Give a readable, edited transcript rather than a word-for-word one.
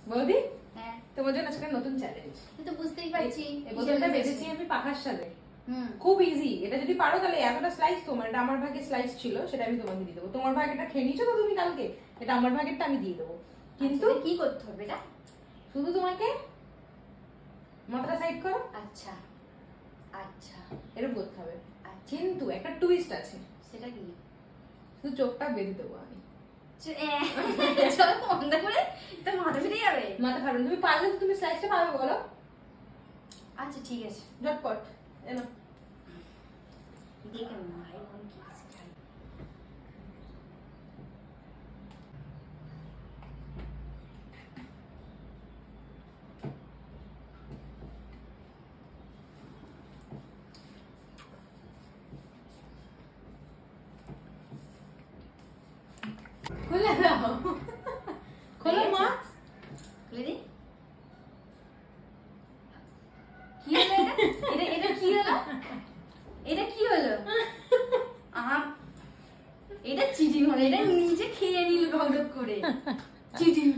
বৌদি হ্যাঁ তোমার জন্য আজকে নতুন চ্যালেঞ্জ। তুই তো বুঝতেই পারছি এই বোতলটা বেঁধেছি আমি পাখার সাথে। খুব ইজি, এটা যদি পারো তাহলে এতটা স্লাইস তোমার, এটা আমার ভাগে স্লাইস ছিল সেটা আমি তোমাকে দিয়ে দেবো। তোমার ভাগেটা খেয়ে নিয়েছো তো তুমি কালকে, এটা আমার ভাগেরটা আমি দিয়ে দেবো। কিন্তু কি করতে হবে এটা? শুধু তোমাকে মাথাটা সাইড করো। আচ্ছা আচ্ছা এরকম করতে হবে। কিন্তু একটা টুইস্ট আছে। সেটা কি? শুধু চোখটা বেঁধে দেবো আমি। বন্ধ করে তো মাথা ফেটে যাবে। মাথা ফাটবে, তুমি পারলে তো তুমি স্লাইসটা পাবে বলো। আচ্ছা ঠিক আছে ঝটপট এনো দেখে না ভাই বোন কি শিখাই। খুলে দাও, খোলো মা, খুলে দি। কি হলো এটা? এটা কি হলো? এটা কি হলো? এটা চিটিং হলো, এটা নিজে খেয়ে নিল গৌরব করে। চিটিং।